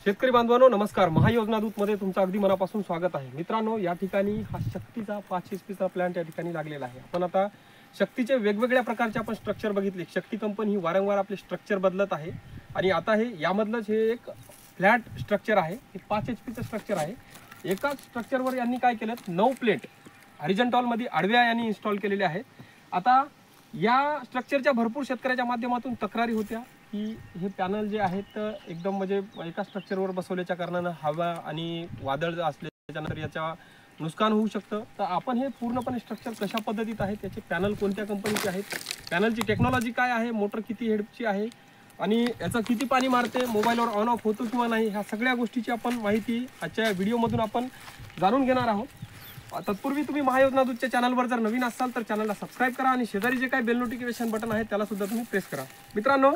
शेतकरी बांधवांनो नमस्कार। महायोजना दूत मध्ये तुमचं अगदी मनापासून स्वागत आहे। मित्रांनो, या ठिकाणी हा शक्तीचा 5 HP चा प्लांट या ठिकाणी लागलेला आहे। आपण आता शक्तीचे वेगवेगळ्या प्रकारचे आपण स्ट्रक्चर बघितले। शक्ती कंपनी ही वारंवार आपले स्ट्रक्चर बदलत आहे आणि आता हे यामधलंच हे एक फ्लॅट स्ट्रक्चर आहे। हे 5 HP चं स्ट्रक्चर आहे। एकाच स्ट्रक्चरवर यांनी काय केलं, 9 प्लेट हॉरिझॉन्टल मध्ये आडव्या यांनी इन्स्टॉल केलेले आहेत। आता या स्ट्रक्चरच्या भरपूर शेतकऱ्याच्या माध्यमातून तक्रारी होत्या की हे पॅनल जे आहेत एकदम म्हणजे एका स्ट्रक्चरवर बसवल्याच्या कारणाने हवा आणि वादळ असल्याच्यानंतर याचा नुकसान होऊ शकतं। तर आपण हे पूर्णपणे स्ट्रक्चर कशा पद्धतीत आहे, त्याचे पॅनल कोणत्या कंपनीचे आहेत, पॅनलची टेक्नॉलॉजी काय आहे, मोटर किती हेडची आहे आणि याचं किती पाणी मारते, मोबाईलवर ऑन ऑफ होतो किंवा नाही, ह्या सगळ्या गोष्टीची आपण माहिती आजच्या व्हिडिओमधून आपण जाणून घेणार आहोत। तत्पूर्वी तुम्ही महायोजना दूतच्या चॅनलवर जर नवीन असाल तर चॅनलला सबस्क्राइब करा आणि शेजारी जे काही बेल नोटिफिकेशन बटन आहे त्याला सुद्धा तुम्ही प्रेस करा। मित्रांनो,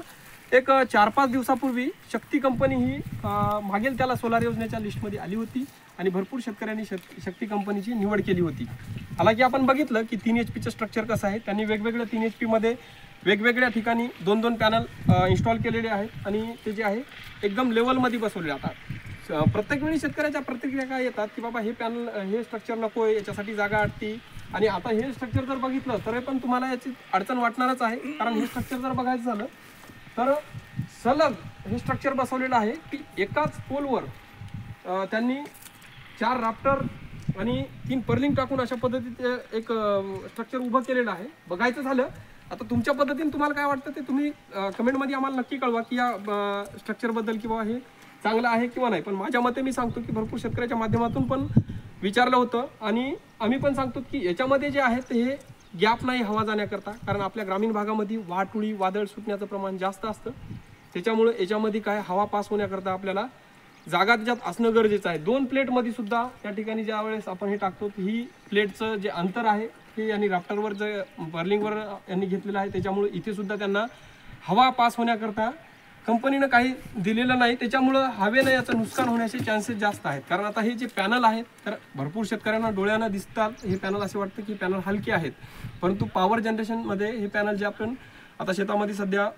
एक 4-5 दिवसापूर्वी शक्ती कंपनी ही मागेल त्याला सोलार योजनेच्या लिस्टमध्ये आली होती आणि भरपूर शेतकऱ्यांनी शक्ती कंपनीची निवड केली होती। हालांकी आपण बघितलं की 3 HP चं स्ट्रक्चर कसं आहे, त्यांनी वेगवेगळ्या 3 HP मध्ये वेगवेगळ्या ठिकाणी 2-2 पॅनल इन्स्टॉल केलेले आहेत आणि ते जे आहे एकदम लेवलमध्ये बसवले जातात। प्रत्येक वेळी शेतकऱ्याच्या प्रतिक्रिया काय येतात की बाबा हे पॅनल हे स्ट्रक्चर नको आहे, याच्यासाठी जागा अडती आणि आता हे स्ट्रक्चर जर बघितलं तर पण तुम्हाला याची अडचण वाटणारच आहे। कारण हे स्ट्रक्चर जर बघायचं झालं तर सलग हे स्ट्रक्चर बसवलेलं आहे की एकाच पोलवर त्यांनी 4 राफ्टर आणि 3 पर्लिंग टाकून अशा पद्धतीने एक स्ट्रक्चर उभं केलेलं आहे। बघायचं झालं आता तुमच्या पद्धतीने तुम्हाला काय वाटतं ते तुम्ही कमेंटमध्ये आम्हाला नक्की कळवा की या स्ट्रक्चरबद्दल किंवा हे चांगलं आहे किंवा नाही। पण माझ्या मते मी सांगतो की भरपूर शेतकऱ्याच्या माध्यमातून पण विचारलं होतं आणि आम्ही पण सांगतो की याच्यामध्ये जे आहे ते हे गॅप नाही हवा जाण्याकरता, कारण आपल्या ग्रामीण भागामध्ये वाटुळी वादळ सुटण्याचं प्रमाण जास्त असतं। त्याच्यामुळे याच्यामध्ये काय हवा पास होण्याकरता आपल्याला जागा त्याच्यात असणं गरजेचं आहे। 2 प्लेटमध्ये सुद्धा त्या ठिकाणी ज्या वेळेस आपण हे टाकतो ही प्लेटचं जे अंतर आहे हे यांनी राफ्टरवर जे बर्लिंगवर यांनी घेतलेलं आहे, त्याच्यामुळे इथे सुद्धा त्यांना हवा पास होण्याकरता कंपनीनं काही दिलेलं नाही। त्याच्यामुळं हवेनं याचं नुकसान होण्याचे चान्सेस जास्त आहेत। कारण आता हे जे पॅनल आहेत तर भरपूर शेतकऱ्यांना डोळ्यानं दिसतात हे पॅनल, असे वाटतं की पॅनल हलके आहेत, परंतु पॉवर जनरेशनमध्ये हे पॅनल जे आपण आता शेतामध्ये सध्या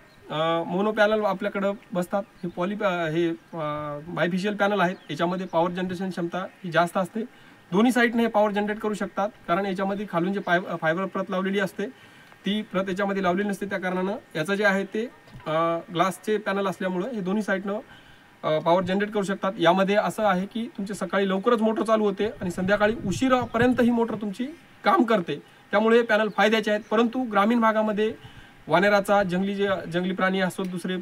मोनो पॅनल आपल्याकडं बसतात, हे बायफिशियल पॅनल आहेत। याच्यामध्ये पॉवर जनरेशन क्षमता ही जास्त असते, दोन्ही साईडने हे पॉवर जनरेट करू शकतात। कारण याच्यामध्ये खालून जे फायबर प्रत लावलेली असते ती प्रत याच्यामध्ये लावलेली नसते, त्या कारणानं याचं जे आहे ते ग्लासचे पॅनल असल्यामुळं हे दोन्ही साईडनं पॉवर जनरेट करू शकतात। यामध्ये असं आहे की तुमची सकाळी लवकरच मोटर चालू होते आणि संध्याकाळी उशिरापर्यंत ही मोटर तुमची काम करते, त्यामुळे हे पॅनल फायद्याचे आहेत। परंतु ग्रामीण भागामध्ये वानेराचा जंगली प्राणी असोत, दुसरे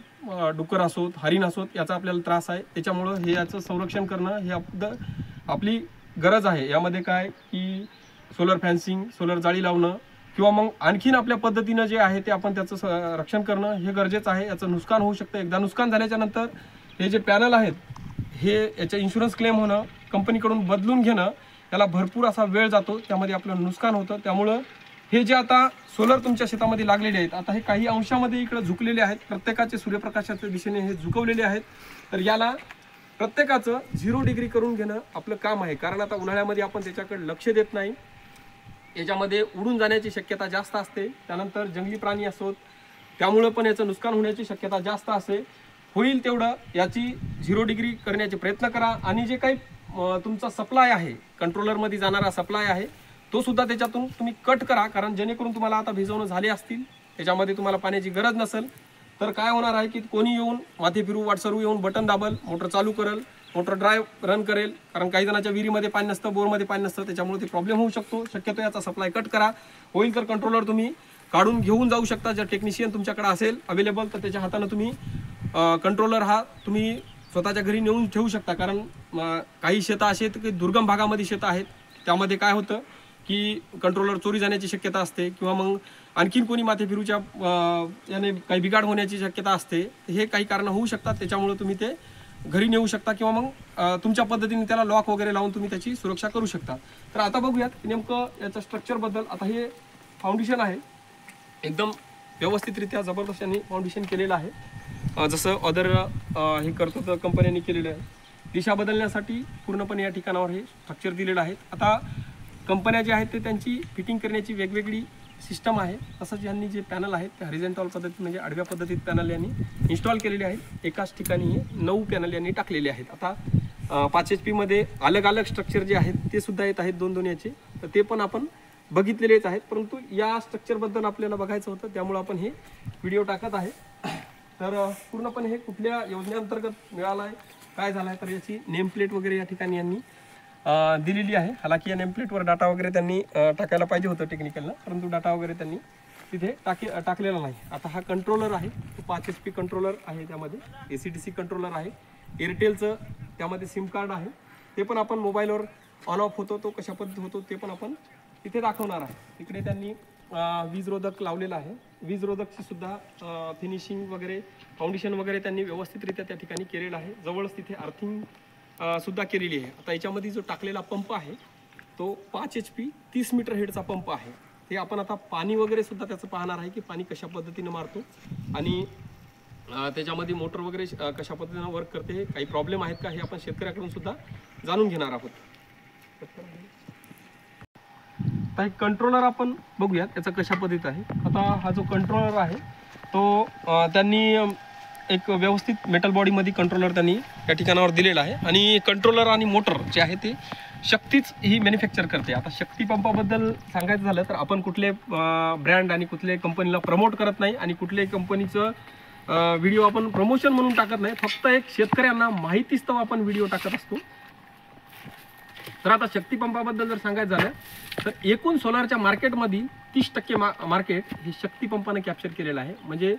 डुक्कर असोत, हरिण असोत, याचा आपल्याला त्रास आहे। त्याच्यामुळं हे याचं संरक्षण करणं हे आपली गरज आहे। यामध्ये काय की सोलर फॅन्सिंग, सोलर जाळी लावणं किंवा मग आणखीन आपल्या पद्धतीनं जे आहे ते आपण त्याचं रक्षण करणं हे गरजेचं आहे। याचं नुकसान होऊ शकतं, एकदा नुकसान झाल्याच्या नंतर हे जे पॅनल आहेत हे याचं इन्शुरन्स क्लेम होणं, कंपनीकडून बदलून घेणं याला भरपूर असा वेळ जातो, त्यामध्ये आपलं नुकसान होतं। त्यामुळं हे जे आता सोलर तुमच्या शेतामध्ये लागलेले आहेत, आता हे काही अंशामध्ये इकडे झुकलेले आहेत, प्रत्येकाचे सूर्यप्रकाशाच्या दिशेने हे झुकवलेले आहेत। तर याला प्रत्येकाचं 0 डिग्री करून घेणं आपलं काम आहे। कारण आता उन्हाळ्यामध्ये आपण त्याच्याकडे लक्ष देत नाही, याच्यामध्ये उडून जाण्याची शक्यता जास्त असते, त्यानंतर जंगली प्राणी असोत त्यामुळे पण याचं नुकसान होण्याची शक्यता जास्त असते। होईल तेवढं याची 0 डिग्री करण्याचे प्रयत्न करा आणि जे काही तुमचा सप्लाय आहे, कंट्रोलरमध्ये जाणारा सप्लाय आहे तो सुद्धा त्याच्यातून तुम्ही कट करा। कारण जेणेकरून तुम्हाला आता भिजवणं झाले असतील, त्याच्यामध्ये तुम्हाला पाण्याची गरज नसेल तर काय होणार आहे की कोणी येऊन माथे फिरू वाटसरू येऊन बटन दाबल, मोटर चालू करेल, मोटर ड्राईव्ह रन करेल। कारण काही जणांच्या विहिरीमध्ये पाणी नसतं, बोरमध्ये पाणी नसतं, त्याच्यामुळे ते प्रॉब्लेम होऊ शकतो। शक्यतो याचा सप्लाय कट करा। होईल तर कंट्रोलर तुम्ही काढून घेऊन जाऊ शकता, जर टेक्निशियन तुमच्याकडे असेल अवेलेबल तर त्याच्या हाताने तुम्ही कंट्रोलर हा तुम्ही स्वतःच्या घरी नेऊन ठेवू शकता। कारण काही शेतं असे आहेत की दुर्गम भागामध्ये शेतं आहेत, त्यामध्ये काय होतं की कंट्रोलर चोरी जाण्याची शक्यता असते किंवा मग आणखीन कोणी माथे फिरूच्या याने काही बिघाड होण्याची शक्यता असते। हे काही कारणं होऊ शकतात, त्याच्यामुळे तुम्ही ते घरी नेऊ शकता किंवा मग तुमच्या पद्धतीने त्याला लॉक वगैरे लावून तुम्ही त्याची सुरक्षा करू शकता। तर आता बघूयात नेमकं याचं स्ट्रक्चरबद्दल। आता हे फाउंडेशन आहे, एकदम व्यवस्थितरित्या जबरदस्त यांनी फाउंडेशन केलेलं आहे, जसं अदर हे करतो तर कंपन्यांनी केलेलं आहे। दिशा बदलण्यासाठी पूर्णपणे या ठिकाणावर हे स्ट्रक्चर दिलेलं आहे। आता कंपन्या जे आहेत ते त्यांची फिटिंग करण्याची वेगवेगळी सिस्टम आहे. तसंच यांनी जे पॅनल आहेत ते हॉरिझॉन्टल पद्धतीत म्हणजे आडव्या पद्धतीत पॅनल यांनी इन्स्टॉल केलेले आहेत. एकाच ठिकाणी हे 9 पॅनल यांनी टाकलेले आहेत. आता 5 HP मध्ये अलग अलग स्ट्रक्चर जे आहेत ते सुद्धा येत आहेत 2-2 याचे, तर ते पण आपण बघितलेलेच आहेत. परंतु या स्ट्रक्चरबद्दल आपल्याला बघायचं होतं, त्यामुळे आपण हे व्हिडिओ टाकत आहे. तर पूर्णपणे हे कुठल्या योजनेअंतर्गत मिळालं आहे, काय झालं आहे, तर याची नेम प्लेट वगैरे या ठिकाणी यांनी दिलेली आहे. हालाकी या नेम प्लेटवर डाटा वगैरे त्यांनी टाकायला पाहिजे होतं टेक्निकलला, परंतु डाटा वगैरे त्यांनी तिथे टाकलेला नाही. आता हा कंट्रोलर आहे, तो 5 HP कंट्रोलर आहे. त्यामध्ये ACDC कंट्रोलर आहे. एअरटेलचं त्यामध्ये सिम कार्ड आहे. ते पण आपण मोबाईलवर ऑन ऑफ होतो, तो कशा पद्धती होतो ते पण आपण तिथे दाखवणार आहे. तिकडे त्यांनी वीज रोधक लावलेला आहे. वीज रोधकची सुद्धा फिनिशिंग वगैरे फाउंडेशन वगैरे त्यांनी व्यवस्थितरित्या त्या ठिकाणी केलेलं आहे. जवळच तिथे अर्थिंग सुद्धा केलेली आहे. आता याच्यामध्ये जो टाकलेला पंप आहे तो 5 HP 30 मीटर हेडचा पंप आहे. ते आपण आता पाणी वगैरे सुद्धा त्याचं पाहणार आहे की पाणी कशा पद्धतीने मारतो आणि त्याच्यामध्ये मोटर वगैरे कशा पद्धतीने वर्क करते, काही प्रॉब्लेम आहेत का हे आपण शेतकऱ्याकडून सुद्धा जाणून घेणार आहोत. आता एक कंट्रोलर आपण बघूया त्याचा कशा पद्धतीत आहे. आता हा जो कंट्रोलर आहे तो त्यांनी एक व्यवस्थित मेटल बॉडीमध्ये कंट्रोलर त्यांनी या ठिकाणावर दिलेला आहे. आणि कंट्रोलर आणि मोटर जे आहे ते शक्तीच ही मॅन्युफॅक्चर करते. आता शक्ती पंपाबद्दल सांगायचं झालं तर आपण कुठले ब्रँड आणि कुठल्याही कंपनीला प्रमोट करत नाही आणि कुठल्याही कंपनीचं व्हिडिओ आपण प्रमोशन म्हणून टाकत नाही. फक्त एक शेतकऱ्यांना माहितीस्तव आपण व्हिडिओ टाकत असतो. तर आता शक्ती पंपाबद्दल जर सांगायचं झालं तर एकूण सोलारच्या मार्केटमध्ये 30% मार्केट हे शक्ती पंपाने कॅप्चर केलेलं आहे. म्हणजे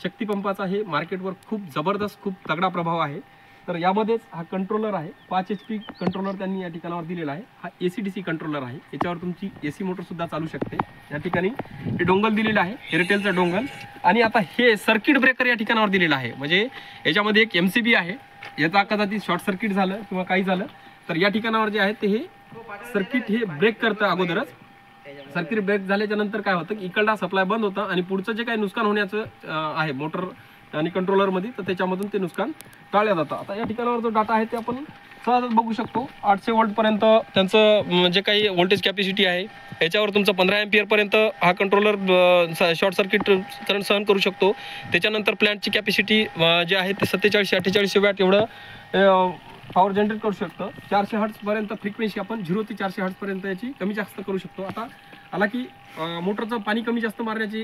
शक्ती पंपाचा हे मार्केटवर खूप जबरदस्त, खूप तगडा प्रभाव आहे. तर यामध्येच हा कंट्रोलर आहे, 5 HP कंट्रोलर त्यांनी या ठिकाणावर दिलेला आहे. हा ACDC कंट्रोलर आहे. याच्यावर तुमची AC मोटर सुद्धा चालू शकते. या ठिकाणी हे डोंगल दिलेलं आहे, एअरटेलचं डोंगल. आणि आता हे सर्किट ब्रेकर या ठिकाणावर दिलेलं आहे. म्हणजे याच्यामध्ये एक MCB आहे. याचा कदाचित शॉर्ट सर्किट झालं किंवा काही झालं तर या ठिकाणावर जे आहे ते हे सर्किट हे ब्रेक करतं अगोदरच. सर्किट ब्रेक झाल्याच्या नंतर काय होतं की इकडला सप्लाय बंद होतं आणि पुढचं जे काही नुकसान होण्याचं आहे मोटर आणि कंट्रोलरमध्ये तर त्याच्यामधून ते नुकसान टाळलं जातं. आता या ठिकाणावर जो डाटा आहे ते आपण सहज बघू शकतो. 800 वोल्टपर्यंत त्यांचं जे काही व्होल्टेज कॅपॅसिटी आहे याच्यावर तुमचं 15 एम्पियरपर्यंत हा कंट्रोलर शॉर्ट सर्किट करंट सहन करू शकतो. त्याच्यानंतर प्लॅन्टची कॅपॅसिटी जे आहे ते 47-48 वॅट एवढं पॉवर जनरेट करू शकतं. 400 हर्ट्जपर्यंत फ्रिक्वेन्सी आपण 0 ते 400 हर्ट्जपर्यंत याची कमी जास्त करू शकतो. आता हालाकी मोटरचं पाणी कमी जास्त मारण्याची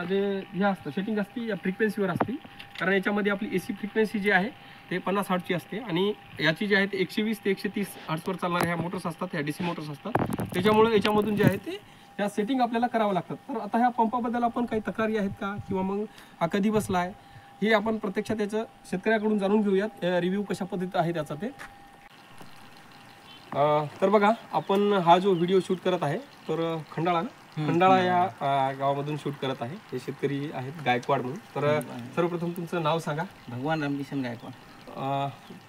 जे हे असतं सेटिंग असते या फ्रिक्वेन्सीवर असते. कारण याच्यामध्ये आपली AC फ्रिक्वेन्सी जी आहे ते 50 हर्ट्जची असते आणि याची जी आहे ते 120 ते 130 हर्ट्जवर चालणाऱ्या ह्या मोटर्स असतात, ह्या DC मोटर्स असतात. त्याच्यामुळे याच्यामधून जे आहे ते ह्या सेटिंग आपल्याला करावं लागतात. तर आता ह्या पंपाबद्दल आपण काही तक्रारी आहेत का किंवा मग हा कधी बसला आहे हे आपण प्रत्यक्षात त्याचं शेतकऱ्याकडून जाणून घेऊयात. रिव्ह्यू कशा पद्धतीत आहे त्याचा ते. तर बघा आपण हा जो व्हिडिओ शूट करत आहे तर खंडाळा या गावामधून शूट करत आहे. हे शेतकरी आहेत गायकवाड म्हणून. तर सर्वप्रथम तुमचं नाव सांगा. भगवान रामकिशन गायकवाड.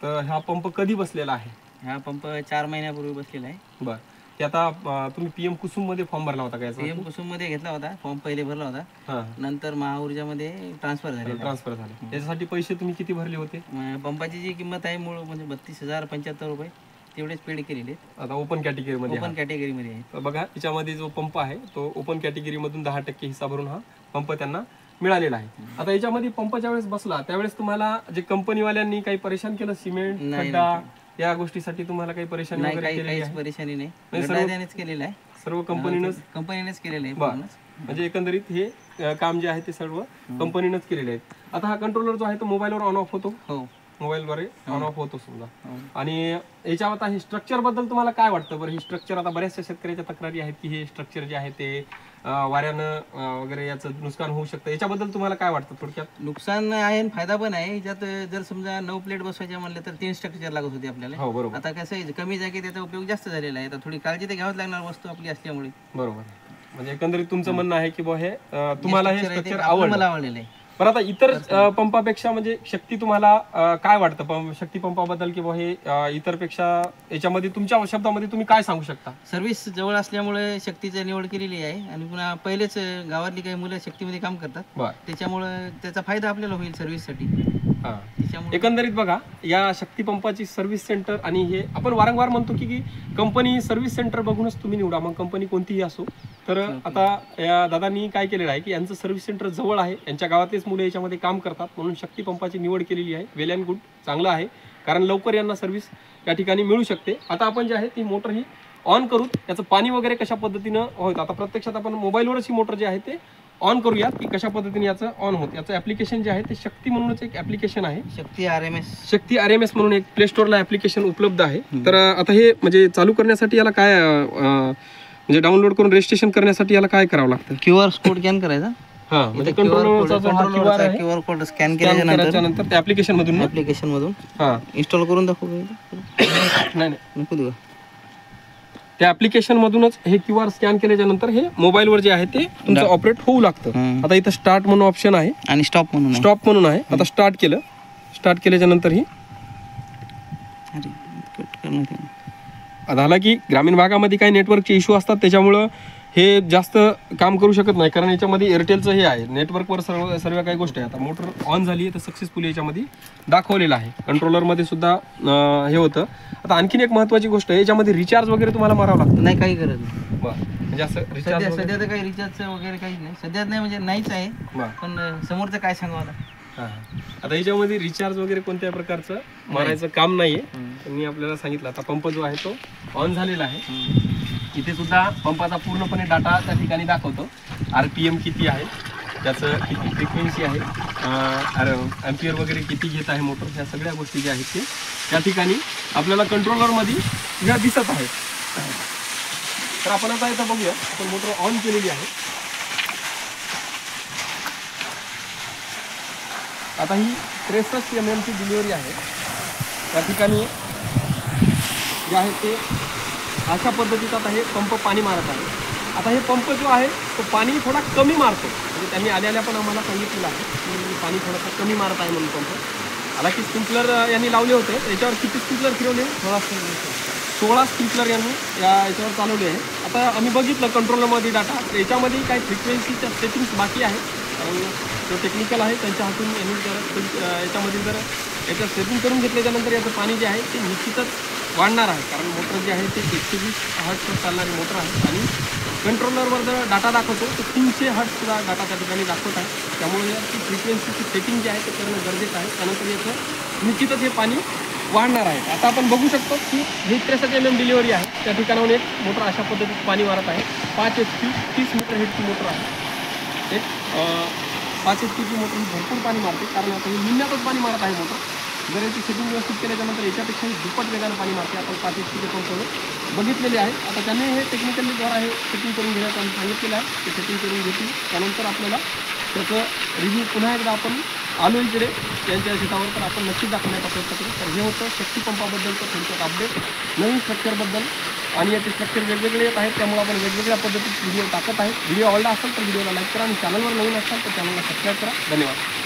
तर हा पंप कधी बसलेला आहे? हा पंप 4 महिन्यापूर्वी बसलेला आहे. बरं. ते आता तुम्ही PM कुसुम मध्ये फॉर्म भरला होता का? PM कुसुम मध्ये घेतला होता फॉर्म, पहिले भरला होता, नंतर महाऊर्जामध्ये ट्रान्सफर झाले. त्याच्यासाठी पैसे तुम्ही किती भरले होते? पंपाची जी किंमत आहे मूळ म्हणजे 32,075 रुपये तेवढेच पेड केलेले. आता ओपन कॅटेगरीमध्ये आहे. बघा याच्यामध्ये जो पंप आहे तो ओपन कॅटेगरी मधून 10% हिस्सा भरून हा पंप त्यांना मिळालेला आहे. आता याच्यामध्ये पंपाच्या वेळेस बसला त्यावेळेस तुम्हाला जे कंपनीवाल्यांनी काही परेशान केलं, सिमेंट खड्डा या गोष्टीसाठी तुम्हाला काही परेशानी वगैरे केलेली आहे? परेशानी नाही, केलेलं आहे. सर्व कंपनीनेच केलेलं आहे. म्हणजे एकंदरीत हे काम जे आहे ते सर्व कंपनीनेच केलेले आहेत. आता हा कंट्रोलर जो आहे तो मोबाईलवर ऑन ऑफ होतो. हो, मोबाईलद्वारे ऑन ऑफ होतो समजा. आणि याच्यावर आता हे स्ट्रक्चर बद्दल तुम्हाला काय वाटतं बरं? ही स्ट्रक्चर आता बऱ्याचशा शेतकऱ्याच्या तक्रारी आहेत की हे स्ट्रक्चर जे आहे ते वाऱ्यानं वगैरे याचं नुकसान होऊ शकतं. याच्याबद्दल तुम्हाला काय वाटतं? थोडक्यात नुकसान आहे आणि फायदा पण आहे. याच्यात जर समजा 9 प्लेट बसवायच्या म्हणलं तर 3 स्ट्रक्चर लागत होते आपल्याला. हो बरोबर. आता कसं आहे कमी जागेत त्याचा उपयोग जास्त झालेला आहे. आता थोडी काळजी तर घ्यावंच लागणार वस्तू आपली असल्यामुळे. बरोबर. म्हणजे एकंदरीत तुमचं म्हणणं आहे की हे तुम्हाला हे स्ट्रक्चर आवडलेलं आहे. पण आता इतर पंपापेक्षा म्हणजे शक्ती तुम्हाला काय वाटतं शक्ती पंपाबद्दल की हे इतर पेक्षा याच्यामध्ये तुमच्या शब्दामध्ये तुम्ही काय सांगू शकता? सर्व्हिस जवळ असल्यामुळे शक्तीची निवड केलेली आहे आणि पुन्हा पहिलेच गावातली काही मुलं शक्तीमध्ये काम करतात, त्याच्यामुळे त्याचा फायदा आपल्याला होईल सर्व्हिससाठी. हा. त्याच्यामुळे एकंदरीत बघा या शक्ती पंपाची सर्व्हिस सेंटर आणि हे आपण वारंवार म्हणतो की कंपनी सर्व्हिस सेंटर बघूनच तुम्ही निवडा, मग कंपनी कोणतीही असो. तर आता या दादांनी काय केलेलं आहे की यांचं सर्व्हिस सेंटर जवळ आहे, यांच्या गावातलेच मुले याच्यामध्ये काम करतात, म्हणून शक्ती पंपाची निवड केलेली आहे. वेल अँड गुड, चांगलं आहे, कारण लवकर यांना सर्व्हिस या ठिकाणी मिळू शकते. आता आपण जे आहे ती मोटर ही ऑन करू, याचं पाणी वगैरे कशा पद्धतीनं होतं आता प्रत्यक्षात आपण मोबाईलवरच ही मोटर जे आहे ते ऑन करूया की कशा पद्धतीने याचं ऑन होत. याचं ऍप्लिकेशन जे आहे ते शक्ती म्हणूनच एक ऍप्लिकेशन आहे, शक्ती RMS म्हणून एक प्ले स्टोअरला ऍप्लिकेशन उपलब्ध आहे. तर आता हे म्हणजे चालू करण्यासाठी याला काय म्हणजे डाउनलोड करून रजिस्ट्रेशन करण्यासाठी याला काय करावं लागतं? QR कोड स्कॅन करायचा. हा, म्हणजे कंट्रोलरचा जो हा QR आहे, QR कोड स्कॅन केल्याच्या नंतर त्या ऍप्लिकेशन मधून हा इन्स्टॉल करून दाखवू. नाही नको देऊ. त्या ऍप्लिकेशन मधूनच हे QR स्कॅन केल्याच्या नंतर हे मोबाईलवर जे आहे ते तुमचं ऑपरेट होऊ लागतं. आता इथं स्टार्ट म्हणून ऑप्शन आहे आणि स्टॉप म्हणून आहे. आता स्टार्ट केल्याच्या नंतर ही झाला की ग्रामीण भागामध्ये काही नेटवर्कचे इश्यू असतात, त्याच्यामुळं हे जास्त काम करू शकत नाही, कारण याच्यामध्ये एअरटेलचं हे आहे, नेटवर्कवर सर्व काही गोष्टी आहे. आता मोटर ऑन झाली आहे तर सक्सेसफुली याच्यामध्ये दाखवलेलं आहे. कंट्रोलरमध्ये सुद्धा हे होतं. आता आणखीन एक महत्त्वाची गोष्ट आहे, याच्यामध्ये रिचार्ज वगैरे तुम्हाला मारावं लागतं. नाही, काही गरज नाही. म्हणजे असं रिचार्ज सध्या तर काही रिचार्जचं वगैरे काहीच नाही. सध्या नाही म्हणजे नाहीच आहे, पण समोरचं काय सांगू आता. आता याच्यामध्ये रिचार्ज वगैरे कोणत्याही प्रकारचं मारायचं काम नाहीये. त्यांनी आपल्याला सांगितलं. आता पंप जो आहे तो ऑन झालेला आहे. इथे सुद्धा पंपाचा पूर्णपणे डाटा त्या ठिकाणी दाखवतो. RPM किती आहे, त्याचं किती फ्रिक्वेन्सी आहे, अँपियर वगैरे किती घेत आहे मोटर, ह्या सगळ्या गोष्टी ज्या आहेत ते त्या ठिकाणी आपल्याला कंट्रोलरमध्ये ह्या दिसत आहेत. तर आपण आता इथं बघूया, आपण मोटर ऑन केलेली आहे. आता ही 63 mm ची डिलिव्हरी आहे. त्या ठिकाणी जे आहे ते अशा पद्धतीचं आता हे पंप पाणी मारत आहे. आता हे पंप जो आहे तो पाणी थोडा कमी मारतो, म्हणजे त्यांनी आल्याला पण आम्हाला सांगितलेलं आहे की पाणी थोडंसं कमी मारत आहे म्हणून पंप. आता की स्प्रिंकलर यांनी लावले होते, याच्यावर किती स्प्रिंकलर फिरवले? 16 स्प्रिंकलर यांनी याच्यावर चालवले आहे. आता आम्ही बघितलं कंट्रोलरमध्ये डाटा, याच्यामध्ये काही फ्रिक्वेन्सीच्या सेटिंग्स बाकी आहे, कारण जो टेक्निकल आहे त्यांच्या हातून यांनी जर याच्यामध्ये जर याचं सेटिंग करून घेतल्याच्या नंतर याचं पाणी जे आहे ते निश्चितच वाढणार आहे, कारण मोटर जी आहे ते 120 हर्ट्जवर चालणारी मोटर आहे. आणि कंट्रोलरवर जर डाटा दाखवतो तर 300 हर्ट्जचा डाटा त्या ठिकाणी दाखवत आहे. त्यामुळे याची फ्रिक्वेन्सीची सेटिंग जी आहे ते करणं गरजेचं आहे. त्यानंतर याचं निश्चितच हे पाणी वाढणार आहे. आता आपण बघू शकतो की ही 63 mm डिलिव्हरी आहे. त्या ठिकाणाहून एक मोटर अशा पद्धतीत पाणी मारत आहे. 5 HP 30 मीटर हेडची मोटर आहे. एक 5 HP ची मोटर ही भरपूर पाणी मारते, कारण आता ही निम्म्यातच पाणी मारत आहे मोटर. जर याची सेटिंग व्यवस्थित केल्याच्यानंतर याच्यापेक्षाही दुप्पट वेगानं पाणी मारते. आपण 5 HP चे पंप बघितलेले आहे. आता त्यांनी हे टेक्निकली द्वारा हे सेटिंग करून घेण्याचं आम्ही सांगितलेलं आहे. ते सेटिंग करून घेतील. त्यानंतर आपल्याला त्याचं रिव्ह्यू पुन्हा एकदा आपण आलो इकडे यांच्या शेतावर, तर आपण नक्कीच दाखवण्याचा प्रयत्न करू. तर हे होतं शक्ती पंपाबद्दलचं थोडक्यात अपडेट, नवीन स्ट्रक्चरबद्दल. आणि याचे स्ट्रक्चर वेगवेगळे येत आहेत, त्यामुळे आपण वेगवेगळ्या पद्धतीत व्हिडिओ टाकत आहे. व्हिडिओ आवडला असेल तर व्हिडिओला लाईक करा, आणि चॅनलवर नवीन असाल तर चॅनलला सबस्क्राईब करा. धन्यवाद.